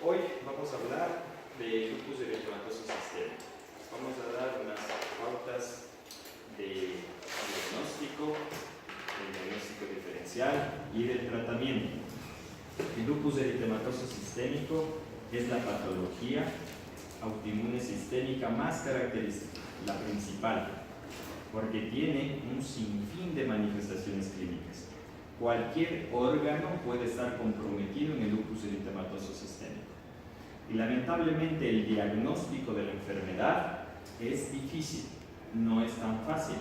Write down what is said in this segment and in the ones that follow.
Hoy vamos a hablar de lupus eritematoso sistémico. Vamos a dar unas pautas de diagnóstico diferencial y del tratamiento. El lupus eritematoso sistémico es la patología autoinmune sistémica más característica, la principal, porque tiene un sinfín de manifestaciones clínicas. Cualquier órgano puede estar comprometido en el lupus eritematoso sistémico. Y lamentablemente el diagnóstico de la enfermedad es difícil, no es tan fácil.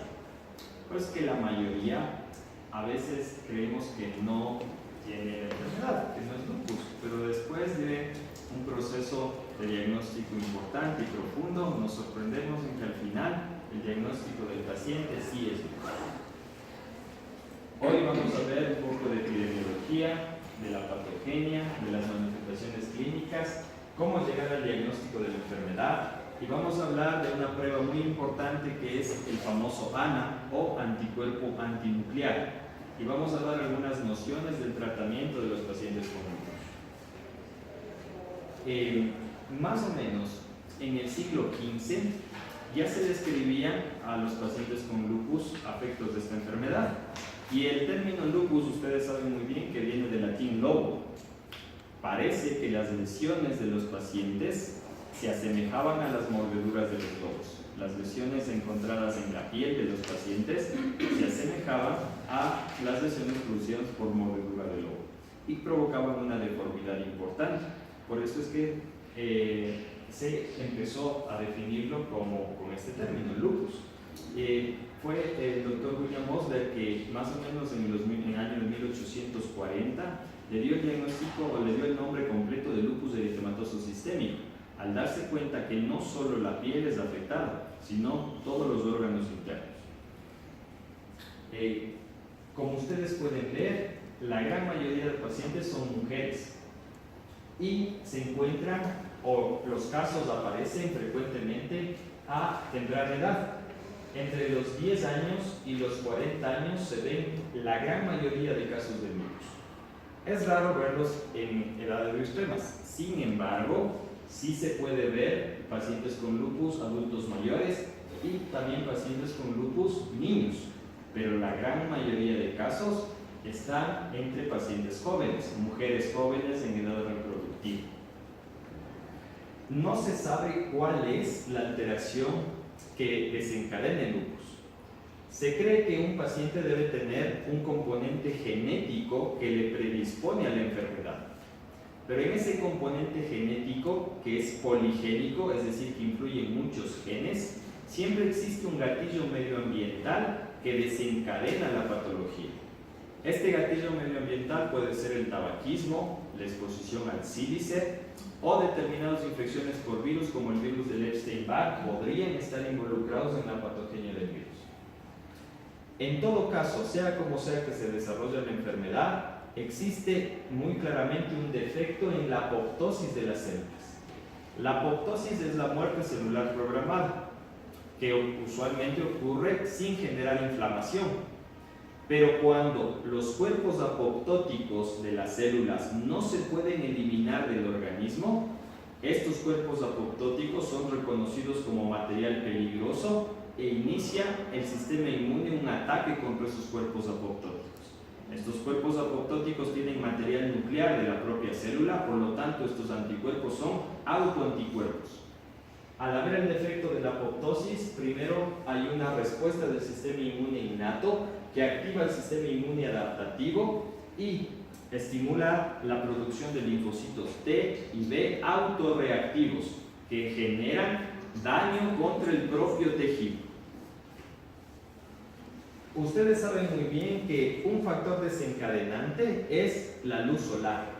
Pues que la mayoría a veces creemos que no tiene la enfermedad, que no es lupus, pero después de un proceso de diagnóstico importante y profundo nos sorprendemos en que al final el diagnóstico del paciente sí es lupus. Hoy vamos a ver un poco de epidemiología, de la patogenia, de las manifestaciones clínicas, cómo llegar al diagnóstico de la enfermedad, y vamos a hablar de una prueba muy importante que es el famoso ANA o anticuerpo antinuclear, y vamos a dar algunas nociones del tratamiento de los pacientes con lupus. Más o menos en el siglo XV ya se describían a los pacientes con lupus afectos de esta enfermedad. Y el término lupus, ustedes saben muy bien que viene del latín lobo. Parece que las lesiones de los pacientes se asemejaban a las mordeduras de los lobos. Las lesiones encontradas en la piel de los pacientes se asemejaban a las lesiones producidas por mordedura de lobo y provocaban una deformidad importante. Por eso es que se empezó a definirlo con este término, lupus. Fue el doctor William Osler que más o menos en el año 1840 le dio el diagnóstico o le dio el nombre completo de lupus eritematoso sistémico, al darse cuenta que no solo la piel es afectada, sino todos los órganos internos. Como ustedes pueden ver, la gran mayoría de pacientes son mujeres y se encuentran, o los casos aparecen frecuentemente a temprana edad. Entre los 10 años y los 40 años se ven la gran mayoría de casos de lupus. Es raro verlos en edades muy extremas. Sin embargo, sí se puede ver pacientes con lupus adultos mayores y también pacientes con lupus niños. Pero la gran mayoría de casos están entre pacientes jóvenes, mujeres jóvenes en edad reproductiva. No se sabe cuál es la alteración que desencadena el lupus. Se cree que un paciente debe tener un componente genético que le predispone a la enfermedad. Pero en ese componente genético, que es poligénico, es decir, que influye en muchos genes, siempre existe un gatillo medioambiental que desencadena la patología. Este gatillo medioambiental puede ser el tabaquismo, la exposición al sílice, o determinadas infecciones por virus como el virus del Epstein-Barr podrían estar involucrados en la patogenia del virus. En todo caso, sea como sea que se desarrolle la enfermedad, existe muy claramente un defecto en la apoptosis de las células. La apoptosis es la muerte celular programada, que usualmente ocurre sin generar inflamación. Pero cuando los cuerpos apoptóticos de las células no se pueden eliminar del organismo, estos cuerpos apoptóticos son reconocidos como material peligroso e inicia el sistema inmune un ataque contra esos cuerpos apoptóticos. Estos cuerpos apoptóticos tienen material nuclear de la propia célula, por lo tanto estos anticuerpos son autoanticuerpos. Al haber el defecto de la apoptosis, primero hay una respuesta del sistema inmune innato que activa el sistema inmune adaptativo y estimula la producción de linfocitos T y B autorreactivos que generan daño contra el propio tejido. Ustedes saben muy bien que un factor desencadenante es la luz solar.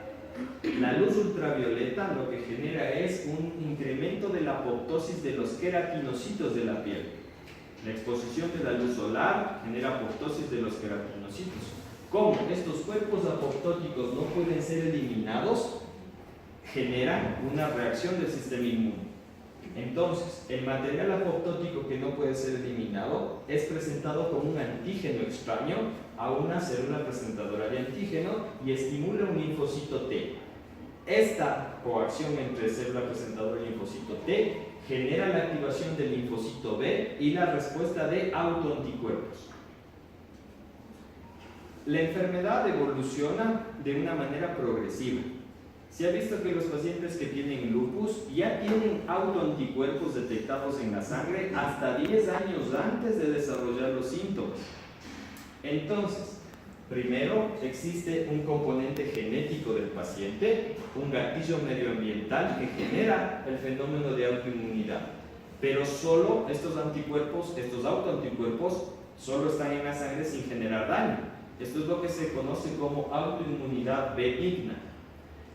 La luz ultravioleta lo que genera es un incremento de la apoptosis de los queratinocitos de la piel. La exposición de la luz solar genera apoptosis de los queratinocitos. Como estos cuerpos apoptóticos no pueden ser eliminados, generan una reacción del sistema inmune. Entonces, el material apoptótico que no puede ser eliminado es presentado como un antígeno extraño a una célula presentadora de antígeno y estimula un linfocito T. Esta coacción entre célula presentadora y linfocito T genera la activación del linfocito B y la respuesta de autoanticuerpos. La enfermedad evoluciona de una manera progresiva. Se ha visto que los pacientes que tienen lupus ya tienen autoanticuerpos detectados en la sangre hasta 10 años antes de desarrollar los síntomas. Entonces, primero existe un componente genético del paciente, un gatillo medioambiental que genera el fenómeno de autoinmunidad. Pero solo estos anticuerpos, estos autoanticuerpos, solo están en la sangre sin generar daño. Esto es lo que se conoce como autoinmunidad benigna.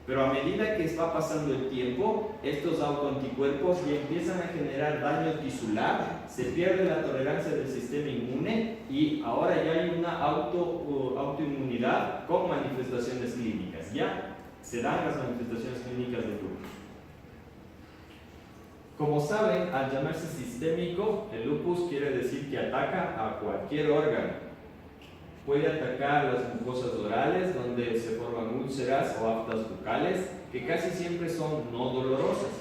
Pero a medida que va pasando el tiempo, estos autoanticuerpos ya empiezan a generar daño tisular, se pierde la tolerancia del sistema inmune y ahora ya hay una autoinmunidad con manifestaciones clínicas. Ya se dan las manifestaciones clínicas del lupus. Como saben, al llamarse sistémico, el lupus quiere decir que ataca a cualquier órgano. Puede atacar las mucosas orales, donde se forman úlceras o aftas bucales, que casi siempre son no dolorosas.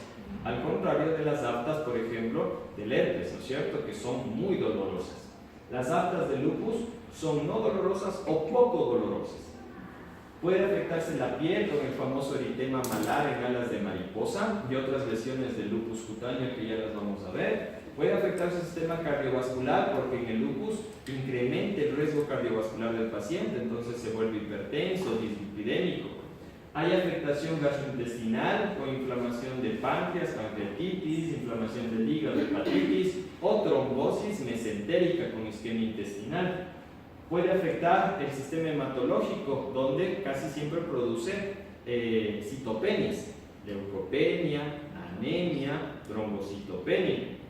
Al contrario de las aftas, por ejemplo, del herpes, ¿no es cierto?, que son muy dolorosas. Las aftas del lupus son no dolorosas o poco dolorosas. Puede afectarse la piel con el famoso eritema malar en alas de mariposa y otras lesiones del lupus cutáneo que ya las vamos a ver. Puede afectar su sistema cardiovascular porque en el lupus incrementa el riesgo cardiovascular del paciente, entonces se vuelve hipertenso, dislipidémico. Hay afectación gastrointestinal con inflamación de páncreas, pancreatitis, inflamación del hígado, hepatitis o trombosis mesentérica con isquemia intestinal. Puede afectar el sistema hematológico, donde casi siempre produce citopenias, leucopenia, anemia, trombocitopenia.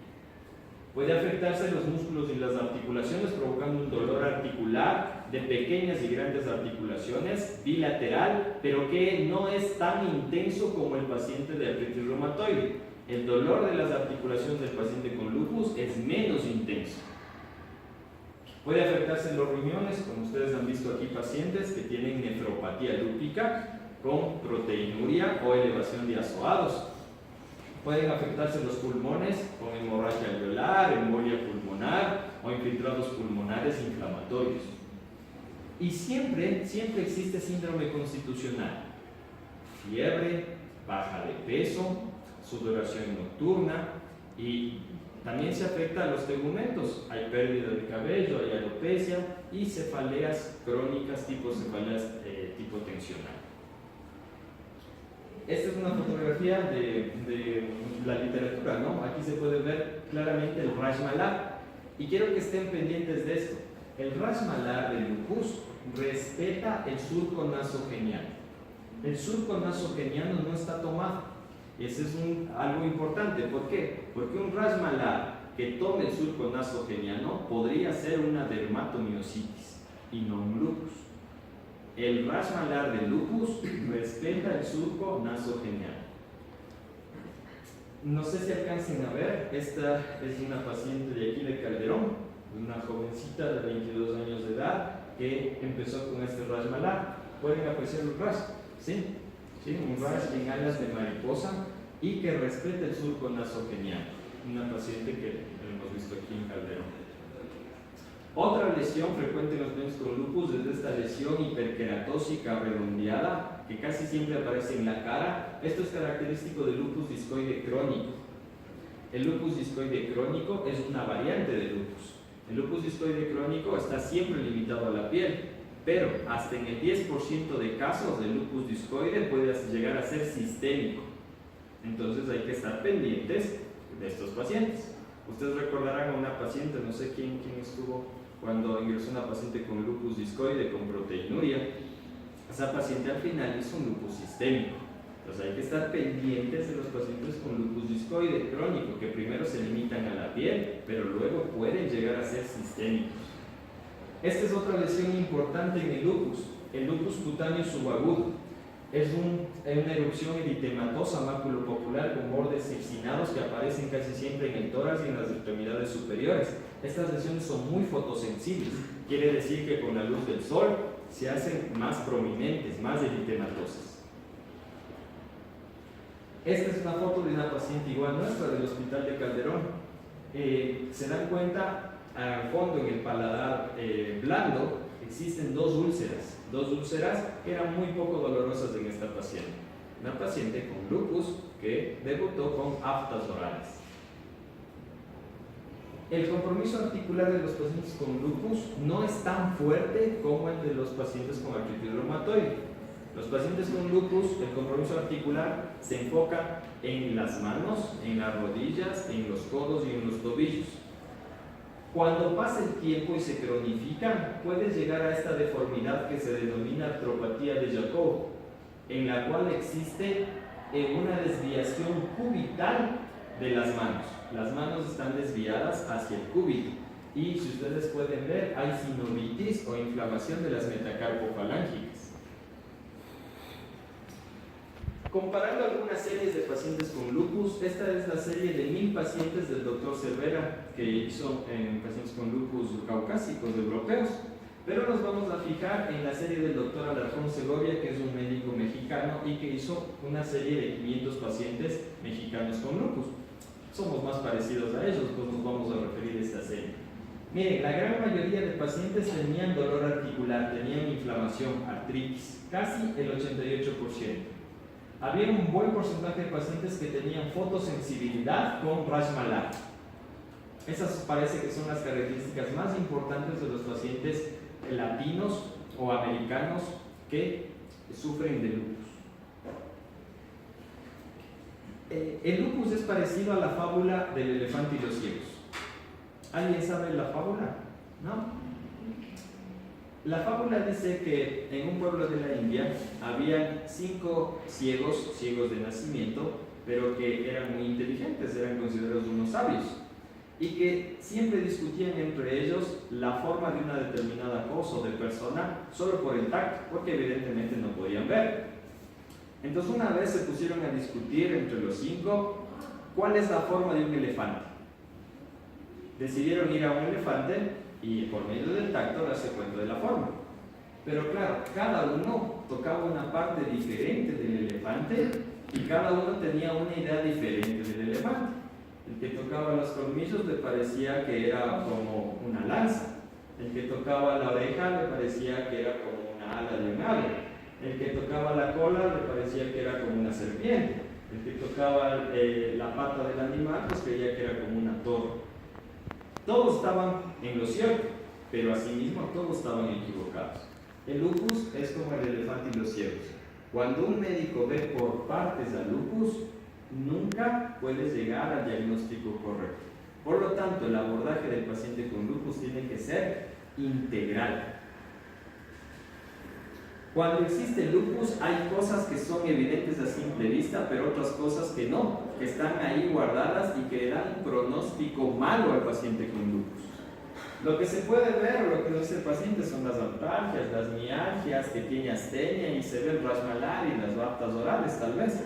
Puede afectarse los músculos y las articulaciones, provocando un dolor articular de pequeñas y grandes articulaciones, bilateral, pero que no es tan intenso como el paciente de artritis reumatoide. El dolor de las articulaciones del paciente con lupus es menos intenso. Puede afectarse los riñones, como ustedes han visto aquí, pacientes que tienen nefropatía lúpica con proteinuria o elevación de azoados. Pueden afectarse los pulmones con hemorragia alveolar, embolia pulmonar o infiltrados pulmonares inflamatorios. Y siempre existe síndrome constitucional, fiebre, baja de peso, sudoración nocturna y también se afecta a los tegumentos. Hay pérdida de cabello, hay alopecia y cefaleas crónicas tipo cefaleas tipo tensional. Esta es una fotografía de la literatura, ¿no? Aquí se puede ver claramente el rash malar. Y quiero que estén pendientes de esto. El rash malar del lupus respeta el surco nasogeniano. El surco nasogeniano no está tomado. Ese es algo importante. ¿Por qué? Porque un rash malar que tome el surco nasogeniano podría ser una dermatomiositis y no un lupus. El rash malar del lupus respeta el surco nasogeniano. No sé si alcancen a ver, esta es una paciente de aquí de Calderón, una jovencita de 22 años de edad que empezó con este rash malar. ¿Pueden apreciar el rash? ¿Sí? ¿Sí? Un rash en alas de mariposa y que respeta el surco nasogeniano. Una paciente que hemos visto aquí en Calderón. Otra lesión frecuente en los pacientes con lupus es esta lesión hiperqueratósica redondeada que casi siempre aparece en la cara. Esto es característico del lupus discoide crónico. El lupus discoide crónico es una variante del lupus. El lupus discoide crónico está siempre limitado a la piel, pero hasta en el 10% de casos del lupus discoide puede llegar a ser sistémico. Entonces hay que estar pendientes de estos pacientes. Ustedes recordarán a una paciente, no sé quién estuvo cuando ingresó una paciente con lupus discoide, con proteinuria. Esa paciente al final hizo un lupus sistémico. Entonces hay que estar pendientes de los pacientes con lupus discoide crónico, que primero se limitan a la piel, pero luego pueden llegar a ser sistémicos. Esta es otra lesión importante en el lupus cutáneo subagudo. Es una erupción eritematosa maculopopular con bordes circinados que aparecen casi siempre en el tórax y en las extremidades superiores. Estas lesiones son muy fotosensibles, quiere decir que con la luz del sol se hacen más prominentes, más eritematosas. Esta es una foto de una paciente igual nuestra del Hospital de Calderón. Se dan cuenta, al fondo en el paladar blando existen dos úlceras que eran muy poco dolorosas en esta paciente. Una paciente con lupus que debutó con aftas orales. El compromiso articular de los pacientes con lupus no es tan fuerte como el de los pacientes con artritis reumatoide. Los pacientes con lupus, el compromiso articular se enfoca en las manos, en las rodillas, en los codos y en los tobillos. Cuando pasa el tiempo y se cronifica, puede llegar a esta deformidad que se denomina artropatía de Jacob, en la cual existe una desviación cubital de las manos. Las manos están desviadas hacia el cúbito y, si ustedes pueden ver, hay sinovitis o inflamación de las metacarpofalángicas. Comparando algunas series de pacientes con lupus, esta es la serie de 1000 pacientes del Dr. Cervera que hizo en pacientes con lupus caucásicos europeos, pero nos vamos a fijar en la serie del Dr. Alarcón Segovia, que es un médico mexicano y que hizo una serie de 500 pacientes mexicanos con lupus. Somos más parecidos a ellos, pues nos vamos a referir a esta serie. Miren, la gran mayoría de pacientes tenían dolor articular, tenían inflamación, artritis, casi el 88%. Había un buen porcentaje de pacientes que tenían fotosensibilidad con rash malar. Esas parece que son las características más importantes de los pacientes latinos o americanos que sufren de lupus. El lupus es parecido a la fábula del elefante y los ciegos. ¿Alguien sabe la fábula? ¿No? La fábula dice que en un pueblo de la India había 5 ciegos de nacimiento, pero que eran muy inteligentes, eran considerados unos sabios, y que siempre discutían entre ellos la forma de una determinada cosa o de persona solo por el tacto, porque evidentemente no podían ver. Entonces una vez se pusieron a discutir entre los 5 cuál es la forma de un elefante. Decidieron ir a un elefante y por medio del tacto darse cuenta de la forma. Pero claro, cada uno tocaba una parte diferente del elefante y cada uno tenía una idea diferente del elefante. El que tocaba los colmillos le parecía que era como una lanza. El que tocaba la oreja le parecía que era como una ala de un ave. El que tocaba la cola le parecía que era como una serpiente. El que tocaba la pata del animal pues creía que era como una torre. Todos estaban en lo cierto, pero asimismo todos estaban equivocados. El lupus es como el elefante y los ciegos. Cuando un médico ve por partes al lupus, nunca puede llegar al diagnóstico correcto. Por lo tanto, el abordaje del paciente con lupus tiene que ser integral. Cuando existe lupus hay cosas que son evidentes a simple vista, pero otras cosas que no, que están ahí guardadas y que le dan un pronóstico malo al paciente con lupus. Lo que se puede ver, lo que dice el paciente, son las artralgias, las mialgias, que tiene astenia y se ve el rash malar y las aftas orales tal vez.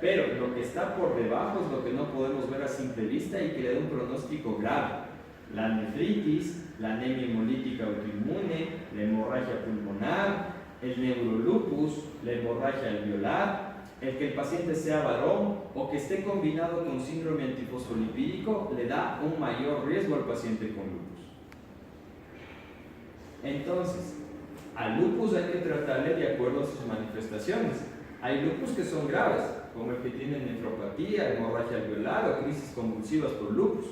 Pero lo que está por debajo es lo que no podemos ver a simple vista y que le da un pronóstico grave. La nefritis, la anemia hemolítica autoinmune, la hemorragia pulmonar, el neurolupus, la hemorragia alveolar, el que el paciente sea varón o que esté combinado con síndrome antifosfolipídico le da un mayor riesgo al paciente con lupus. Entonces, al lupus hay que tratarle de acuerdo a sus manifestaciones. Hay lupus que son graves, como el que tiene nefropatía, hemorragia alveolar o crisis convulsivas por lupus.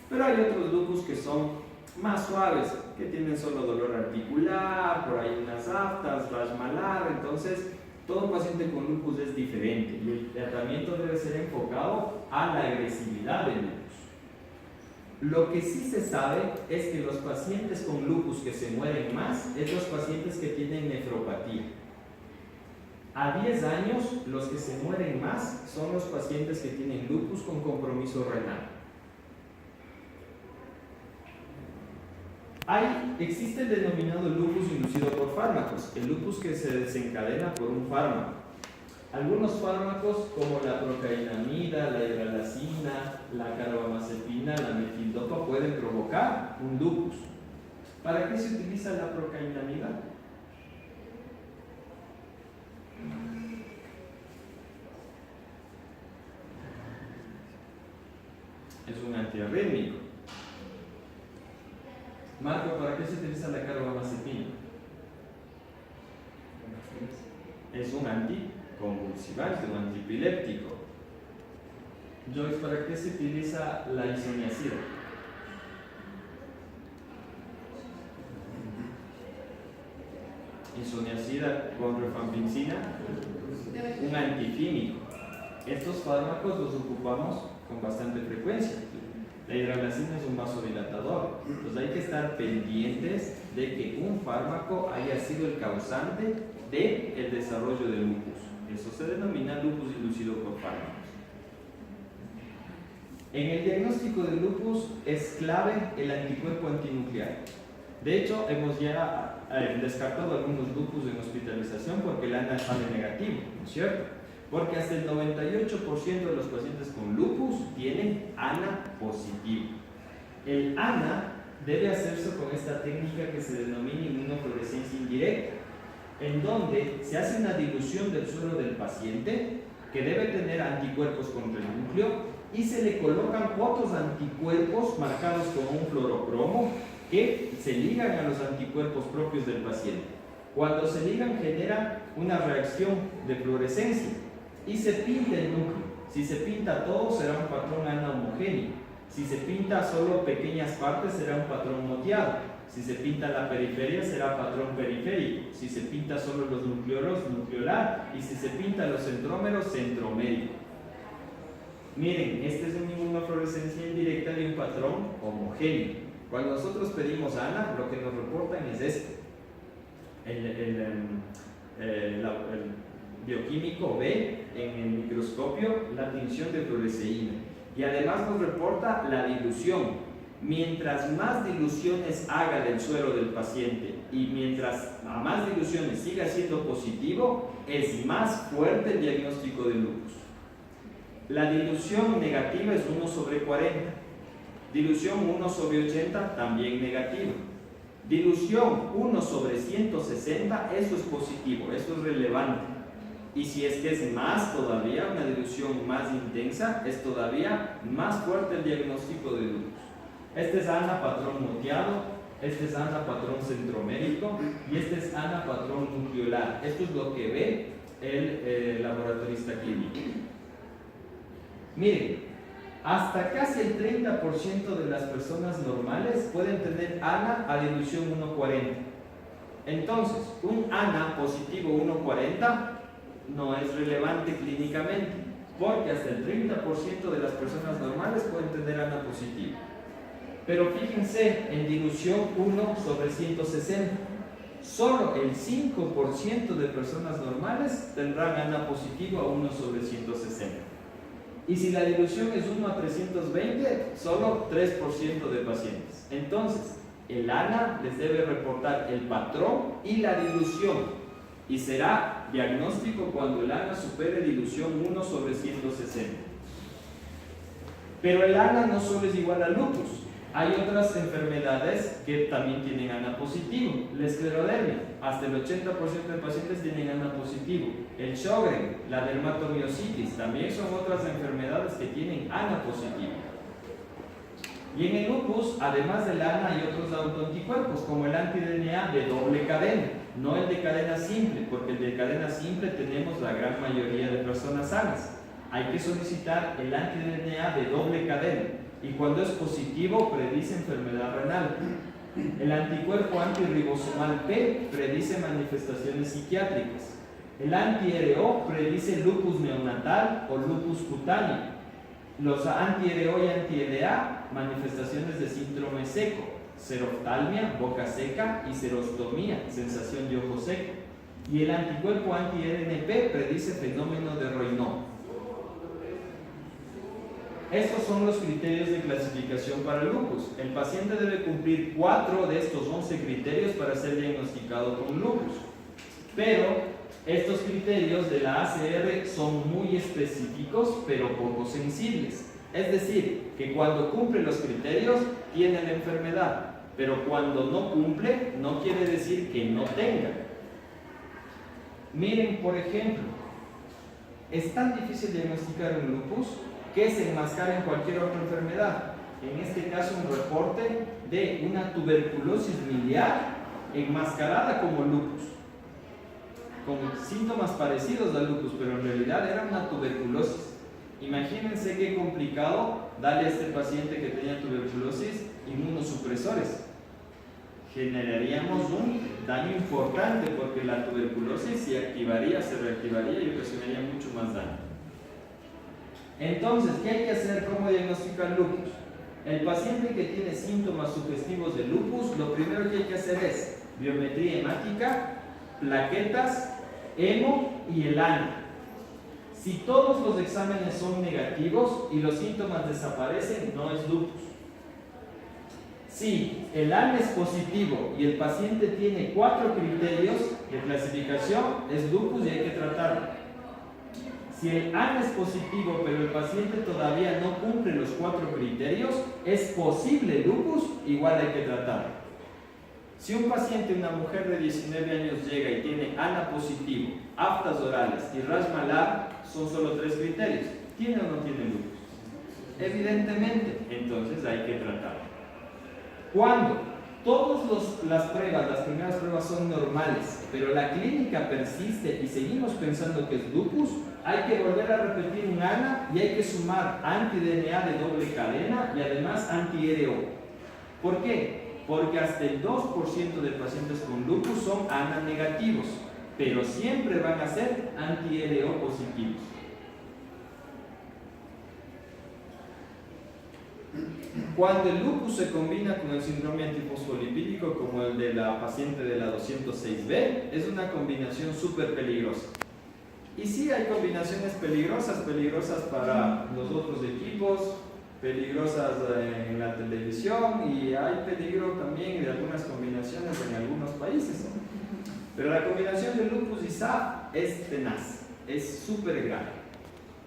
Pero hay otros lupus que son más suaves, que tienen solo dolor articular, por ahí unas aftas, rash malar. Entonces, todo paciente con lupus es diferente y el tratamiento debe ser enfocado a la agresividad del lupus. Lo que sí se sabe es que los pacientes con lupus que se mueren más es los pacientes que tienen nefropatía. A 10 años, los que se mueren más son los pacientes que tienen lupus con compromiso renal. Existe el denominado lupus inducido por fármacos, el lupus que se desencadena por un fármaco. Algunos fármacos como la procainamida, la hidralazina, la carbamazepina, la metildopa pueden provocar un lupus. ¿Para qué se utiliza la procainamida? es un antiarrítmico. Marco, ¿para qué se utiliza la carbamazepina? Es un anticonvulsivante, un antiepiléptico. Joyce, ¿para qué se utiliza la isoniazida? Isoniazida con rifampicina, un antifímico. Estos fármacos los ocupamos con bastante frecuencia. La hidralazina es un vasodilatador, entonces hay que estar pendientes de que un fármaco haya sido el causante del desarrollo del lupus. Eso se denomina lupus inducido por fármacos. En el diagnóstico del lupus es clave el anticuerpo antinuclear. De hecho, hemos ya descartado algunos lupus en hospitalización porque el ANA sale negativo, ¿no es cierto? Porque hasta el 98% de los pacientes con lupus tienen ANA positivo. El ANA debe hacerse con esta técnica que se denomina inmunofluorescencia indirecta, en donde se hace una dilución del suero del paciente que debe tener anticuerpos contra el núcleo y se le colocan otros anticuerpos marcados con un fluorocromo que se ligan a los anticuerpos propios del paciente. Cuando se ligan genera una reacción de fluorescencia y se pinta el núcleo. Si se pinta todo será un patrón ANA homogéneo. Si se pinta solo pequeñas partes será un patrón moteado. Si se pinta la periferia será patrón periférico. Si se pinta solo los nucleolos, nucleolar. Y si se pinta los centrómeros, centromérico. Miren, esta es una inmunofluorescencia indirecta de un patrón homogéneo. Cuando nosotros pedimos ANA, lo que nos reportan es esto. El bioquímico ve en el microscopio la tinción de fluoresceína y además nos reporta la dilución. Mientras más diluciones haga del suero del paciente y mientras a más diluciones siga siendo positivo, es más fuerte el diagnóstico de lupus. La dilución negativa es 1/40. Dilución 1/80, también negativa. Dilución 1/160, eso es positivo, eso es relevante. Y si es que es más todavía, una dilución más intensa, es todavía más fuerte el diagnóstico de lupus. Este es ANA patrón moteado, este es ANA patrón centromérico y este es ANA patrón nucleolar. Esto es lo que ve el laboratorista clínico. Miren, hasta casi el 30% de las personas normales pueden tener ANA a dilución 1/40. Entonces, un ANA positivo 1/40 no es relevante clínicamente, porque hasta el 30% de las personas normales pueden tener ANA positivo. Pero fíjense, en dilución 1/160, solo el 5% de personas normales tendrán ANA positivo a 1/160. Y si la dilución es 1/320, solo 3% de pacientes. Entonces, el ANA les debe reportar el patrón y la dilución. Y será diagnóstico cuando el ANA supere dilución 1/160. Pero el ANA no solo es igual al lupus. Hay otras enfermedades que también tienen ANA positivo. La esclerodermia, hasta el 80% de pacientes tienen ANA positivo. El Sjögren, la dermatomiositis, también son otras enfermedades que tienen ANA positivo. Y en el lupus, además del ANA, hay otros autoanticuerpos, como el anti-DNA de doble cadena, no el de cadena simple, porque el de cadena simple tenemos la gran mayoría de personas sanas. Hay que solicitar el anti-DNA de doble cadena. Y cuando es positivo, predice enfermedad renal. El anticuerpo antirribosomal P predice manifestaciones psiquiátricas. El anti-RO predice lupus neonatal o lupus cutáneo. Los anti-RO y anti-LA, manifestaciones de síndrome seco, seroftalmia, boca seca y serostomía, sensación de ojo seco. Y el anticuerpo anti-RNP predice fenómeno de Raynaud. Estos son los criterios de clasificación para el lupus. El paciente debe cumplir 4 de estos 11 criterios para ser diagnosticado con lupus. Pero estos criterios de la ACR son muy específicos, pero poco sensibles. Es decir, que cuando cumple los criterios, tiene la enfermedad. Pero cuando no cumple, no quiere decir que no tenga. Miren, por ejemplo, ¿es tan difícil diagnosticar un lupus? que se enmascara en cualquier otra enfermedad. En este caso, un reporte de una tuberculosis miliar enmascarada como lupus, con síntomas parecidos al lupus, pero en realidad era una tuberculosis. Imagínense qué complicado darle a este paciente que tenía tuberculosis inmunosupresores. Generaríamos un daño importante porque la tuberculosis se activaría, se reactivaría y ocasionaría mucho más daño. Entonces, ¿qué hay que hacer? ¿Cómo diagnosticar lupus? El paciente que tiene síntomas sugestivos de lupus, lo primero que hay que hacer es biometría hemática, plaquetas, hemo y el ANA. Si todos los exámenes son negativos y los síntomas desaparecen, no es lupus. Si el ANA es positivo y el paciente tiene 4 criterios de clasificación, es lupus y hay que tratarlo. Si el ANA es positivo pero el paciente todavía no cumple los 4 criterios, es posible lupus, igual hay que tratarlo. Si un paciente, una mujer de 19 años llega y tiene ANA positivo, aftas orales y rash malar, son solo 3 criterios, ¿tiene o no tiene lupus? Evidentemente, entonces hay que tratarlo. Cuando todas las primeras pruebas son normales, pero la clínica persiste y seguimos pensando que es lupus, hay que volver a repetir un ANA y hay que sumar anti-DNA de doble cadena y además anti-RO. ¿Por qué? Porque hasta el 2% de pacientes con lupus son ANA negativos, pero siempre van a ser anti-RO positivos. Cuando el lupus se combina con el síndrome antifosfolipídico, como el de la paciente de la 206B, es una combinación súper peligrosa. Y sí hay combinaciones peligrosas para los otros equipos, peligrosas en la televisión, y hay peligro también de algunas combinaciones en algunos países. Pero la combinación de lupus y SAF es tenaz, es súper grave.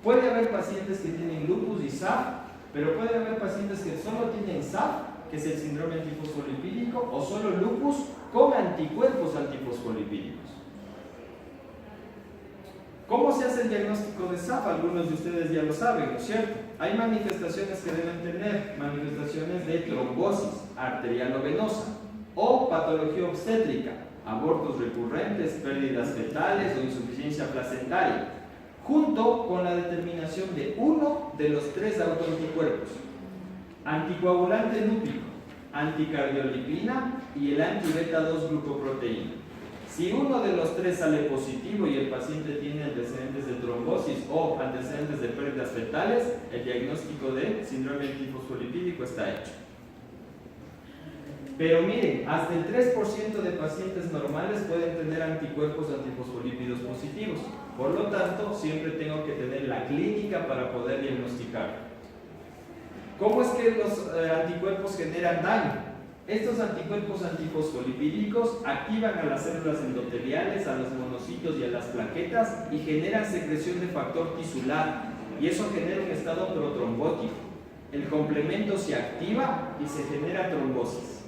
Puede haber pacientes que tienen lupus y SAF, pero puede haber pacientes que solo tienen SAF, que es el síndrome antifosfolipídico, o solo lupus con anticuerpos antifosfolipídicos. ¿Cómo se hace el diagnóstico de SAF? Algunos de ustedes ya lo saben, ¿no es cierto? Hay manifestaciones que deben tener, manifestaciones de trombosis arterial o venosa, o patología obstétrica, abortos recurrentes, pérdidas fetales o insuficiencia placentaria, junto con la determinación de uno de los 3 autoanticuerpos: anticoagulante lúpico, anticardiolipina y el anti-beta-2 glucoproteína. Si uno de los 3 sale positivo y el paciente tiene antecedentes de trombosis o antecedentes de pérdidas fetales, el diagnóstico de síndrome antifosfolipídico está hecho. Pero miren, hasta el 3% de pacientes normales pueden tener anticuerpos antifosfolípidos positivos. Por lo tanto, siempre tengo que tener la clínica para poder diagnosticar. ¿Cómo es que los anticuerpos generan daño? Estos anticuerpos antifosfolipídicos activan a las células endoteliales, a los monocitos y a las plaquetas y generan secreción de factor tisular, y eso genera un estado protrombótico. El complemento se activa y se genera trombosis.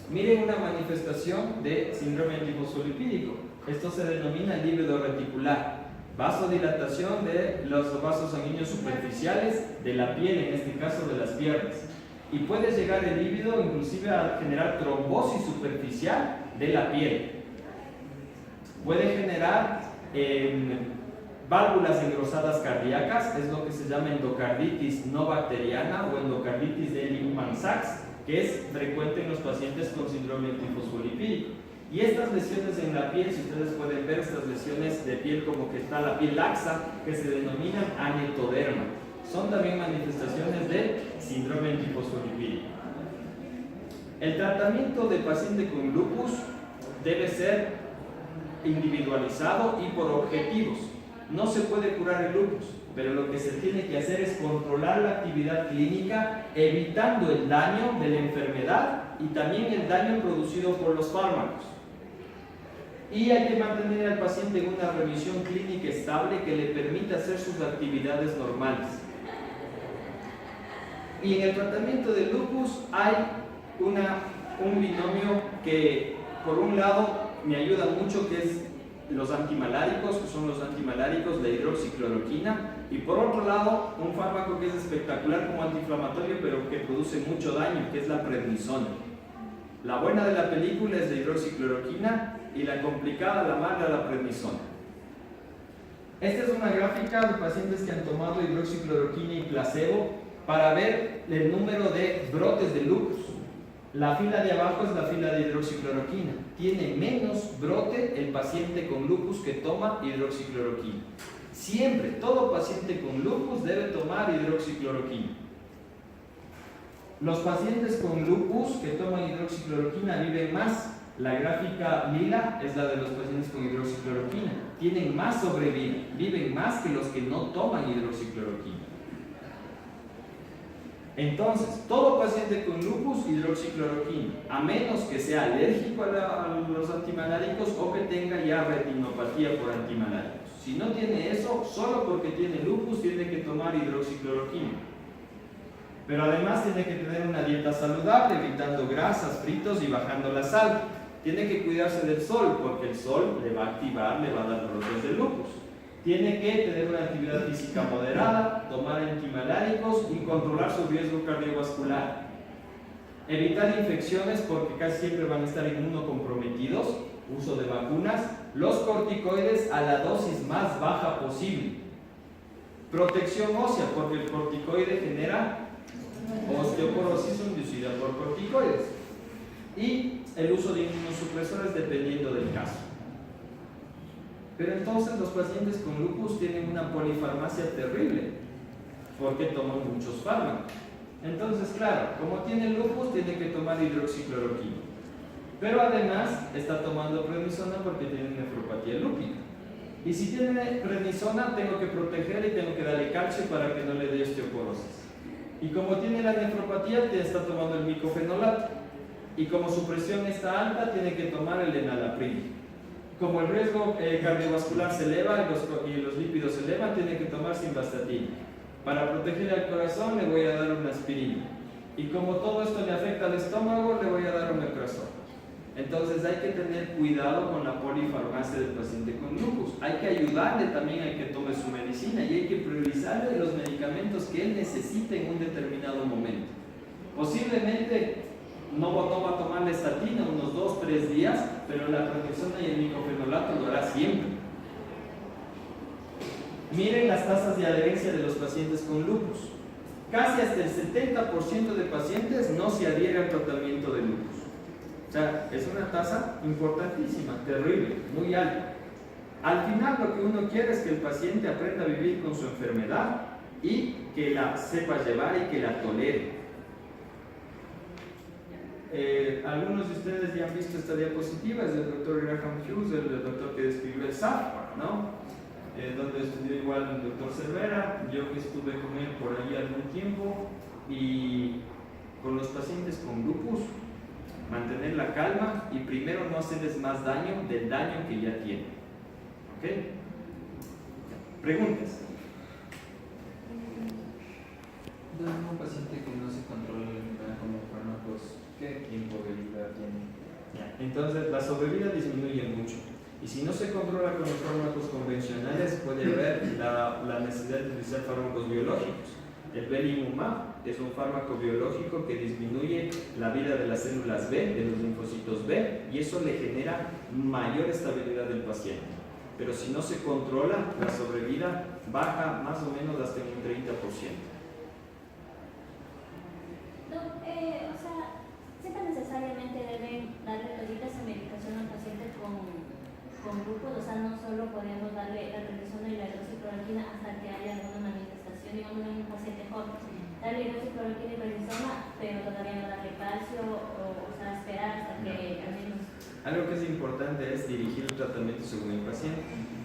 Miren una manifestación de síndrome antifosfolipídico. Esto se denomina lívido reticular, vasodilatación de los vasos sanguíneos superficiales de la piel, en este caso de las piernas. Y puede llegar el lívido inclusive a generar trombosis superficial de la piel. Puede generar válvulas engrosadas cardíacas, es lo que se llama endocarditis no bacteriana o endocarditis de Lehmann-Sachs, que es frecuente en los pacientes con síndrome antifosfolipídico. Y estas lesiones en la piel, si ustedes pueden ver, estas lesiones de piel como que está la piel laxa, que se denominan anetoderma, son también manifestaciones de síndrome antifosfolipídico. El tratamiento del paciente con lupus debe ser individualizado y por objetivos. No se puede curar el lupus, pero lo que se tiene que hacer es controlar la actividad clínica, evitando el daño de la enfermedad y también el daño producido por los fármacos. Y hay que mantener al paciente en una remisión clínica estable que le permita hacer sus actividades normales. Y en el tratamiento del lupus hay un binomio que, por un lado, me ayuda mucho, que es los antimaláricos, que son los antimaláricos, la hidroxicloroquina, y por otro lado, un fármaco que es espectacular como antiinflamatorio, pero que produce mucho daño, que es la prednisona. La buena de la película es la hidroxicloroquina y la complicada, la mala, la prednisona. Esta es una gráfica de pacientes que han tomado hidroxicloroquina y placebo para ver el número de brotes de lupus. La fila de abajo es la fila de hidroxicloroquina. Tiene menos brote el paciente con lupus que toma hidroxicloroquina. Siempre, todo paciente con lupus debe tomar hidroxicloroquina. Los pacientes con lupus que toman hidroxicloroquina viven más. La gráfica lila es la de los pacientes con hidroxicloroquina. Tienen más sobrevida, viven más que los que no toman hidroxicloroquina. Entonces, todo paciente con lupus, hidroxicloroquina, a menos que sea alérgico a los antimaláricos o que tenga ya retinopatía por antimaláricos. Si no tiene eso, solo porque tiene lupus tiene que tomar hidroxicloroquina. Pero además tiene que tener una dieta saludable, evitando grasas, fritos y bajando la sal. Tiene que cuidarse del sol, porque el sol le va a activar, le va a dar brotes de lupus. Tiene que tener una actividad física moderada, tomar antimaláricos y controlar su riesgo cardiovascular. Evitar infecciones, porque casi siempre van a estar inmunocomprometidos. Uso de vacunas. Los corticoides a la dosis más baja posible. Protección ósea, porque el corticoide genera osteoporosis inducida por corticoides. Y el uso de inmunosupresores dependiendo del caso. Pero entonces los pacientes con lupus tienen una polifarmacia terrible, porque toman muchos fármacos. Entonces, claro, como tiene lupus, tiene que tomar hidroxicloroquina. Pero además está tomando prednisona porque tiene nefropatía lúpica. Y si tiene prednisona, tengo que proteger y tengo que darle calcio para que no le dé osteoporosis. Y como tiene la nefropatía, te está tomando el micofenolato. Y como su presión está alta, tiene que tomar el enalapril. Como el riesgo cardiovascular se eleva y los lípidos se elevan, tiene que tomar simvastatina. Para proteger al corazón le voy a dar una aspirina. Y como todo esto le afecta al estómago, le voy a dar un omeprazol. Entonces hay que tener cuidado con la polifarmacia del paciente con lupus. Hay que ayudarle también a que tome su medicina y hay que priorizarle los medicamentos que él necesite en un determinado momento. Posiblemente no va a tomar la estatina unos 2-3 días, pero la prednisona y el micofenolato lo hará siempre. Miren las tasas de adherencia de los pacientes con lupus. Casi hasta el 70% de pacientes no se adhiere al tratamiento de lupus. O sea, es una tasa importantísima, terrible, muy alta. Al final lo que uno quiere es que el paciente aprenda a vivir con su enfermedad y que la sepa llevar y que la tolere. Algunos de ustedes ya han visto esta diapositiva, es del doctor Graham Hughes, el doctor que describió el SAFPA, ¿no? Donde estudió igual el doctor Cervera. Yo que estuve con él por ahí algún tiempo, y con los pacientes con lupus, mantener la calma y primero no hacerles más daño del daño que ya tienen. ¿Ok? ¿Preguntas? Un paciente que no se controla con los fármacos, ¿qué tiempo de vida tiene? Entonces la sobrevida disminuye mucho. Y si no se controla con los fármacos convencionales, puede haber la necesidad de utilizar fármacos biológicos. El belimumab es un fármaco biológico que disminuye la vida de las células B, de los linfocitos B, y eso le genera mayor estabilidad del paciente. Pero si no se controla, la sobrevida baja más o menos hasta un 30%. O sea, siempre necesariamente deben darle toda esa medicación al paciente con lupus, o sea, no solo podemos darle la prednisona y la hidroxicloroquina hasta que haya alguna manifestación, digamos, en un paciente joven, darle hidroxicloroquina y prednisona, pero todavía no darle calcio, o sea, esperar hasta que al menos... Algo que es importante es dirigir el tratamiento según el paciente.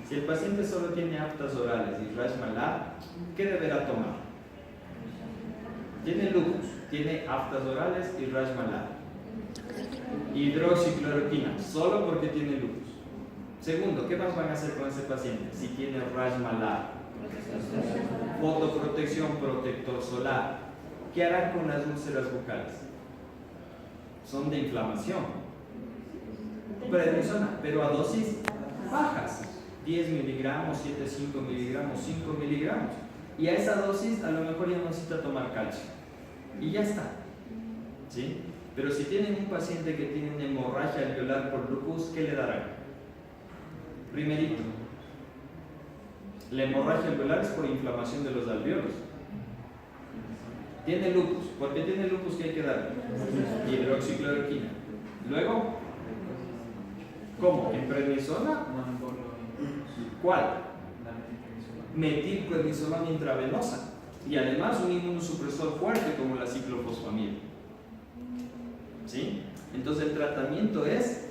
Si el paciente solo tiene aftas orales y Rajmalab, ¿qué deberá tomar? Tiene lupus, tiene aftas orales y Rajmalab. Hidroxicloroquina, solo porque tiene lupus. Segundo, ¿qué más van a hacer con ese paciente? Si tiene Rajmalab, fotoprotección, protector solar. ¿Qué harán con las úlceras bucales? Son de inflamación. Prednisona, pero a dosis bajas, 10 miligramos, 7,5 miligramos, 5 miligramos. Y a esa dosis a lo mejor ya no necesita tomar calcio. Y ya está. ¿Sí? Pero si tienen un paciente que tiene una hemorragia alveolar por lupus, ¿qué le darán? Primerito, la hemorragia alveolar es por inflamación de los alveolos. Tiene lupus. ¿Por qué tiene lupus? ¿Qué hay que dar? Hidroxicloroquina. Luego, ¿cómo? ¿En prednisona? ¿Cuál? Metilprednisolona intravenosa. Y además un inmunosupresor fuerte como la ciclofosfamida. ¿Sí? Entonces el tratamiento es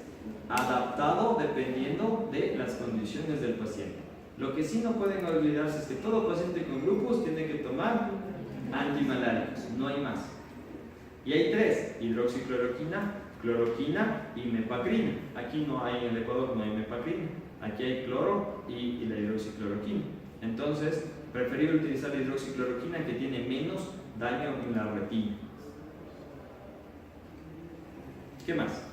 adaptado dependiendo de las condiciones del paciente. Lo que sí no pueden olvidarse es que todo paciente con lupus tiene que tomar antimaláricos, no hay más. Y hay tres: hidroxicloroquina, cloroquina y mepacrina. Aquí no hay, en el Ecuador no hay mepacrina, aquí hay cloro y la hidroxicloroquina. Entonces, preferible utilizar la hidroxicloroquina, que tiene menos daño en la retina. ¿Qué más?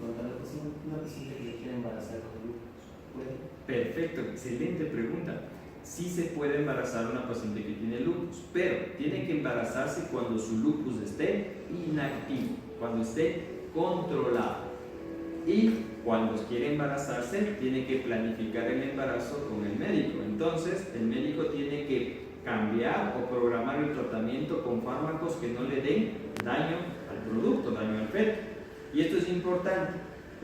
Una paciente que quiere embarazar con lupus, ¿puede? Perfecto, excelente pregunta. Sí se puede embarazar una paciente que tiene lupus, pero tiene que embarazarse cuando su lupus esté inactivo, cuando esté controlado. Y cuando quiere embarazarse, tiene que planificar el embarazo con el médico. Entonces, el médico tiene que cambiar o programar el tratamiento con fármacos que no le den daño al producto, daño al feto. Y esto es importante.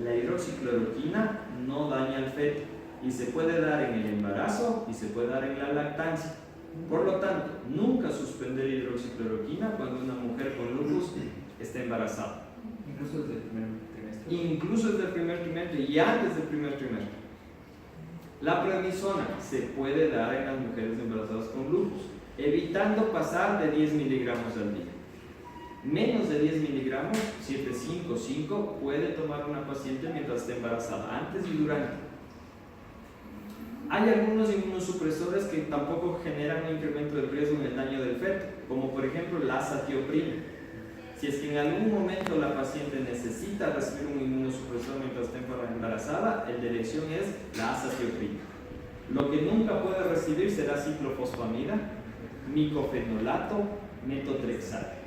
La hidroxicloroquina no daña al feto y se puede dar en el embarazo y se puede dar en la lactancia. Por lo tanto, nunca suspender hidroxicloroquina cuando una mujer con lupus esté embarazada. Incluso desde el primer trimestre. Incluso desde el primer trimestre y antes del primer trimestre. La prednisona se puede dar en las mujeres embarazadas con lupus, evitando pasar de 10 miligramos al día. Menos de 10 miligramos, 7,5, 5, puede tomar una paciente mientras esté embarazada, antes y durante. Hay algunos inmunosupresores que tampoco generan un incremento del riesgo en el daño del feto, como por ejemplo la azatioprina. Si es que en algún momento la paciente necesita recibir un inmunosupresor mientras esté embarazada, el de elección es la azatioprina. Lo que nunca puede recibir será ciclofosfamida, micofenolato, metotrexato.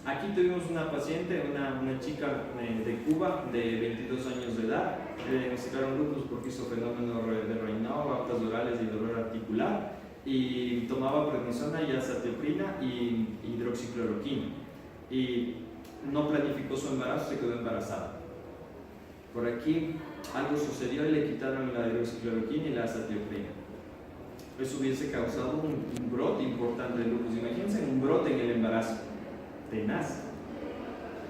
Aquí tuvimos una paciente, una chica de Cuba de 22 años de edad. Le diagnosticaron lupus porque hizo fenómeno de Raynaud, aptas orales y dolor articular, y tomaba prednisona y azatioprina y hidroxicloroquina, y no planificó su embarazo, se quedó embarazada. Por aquí algo sucedió y le quitaron la hidroxicloroquina y la azatioprina. Eso hubiese causado un brote importante de lupus. Imagínense un brote en el embarazo, tenaz.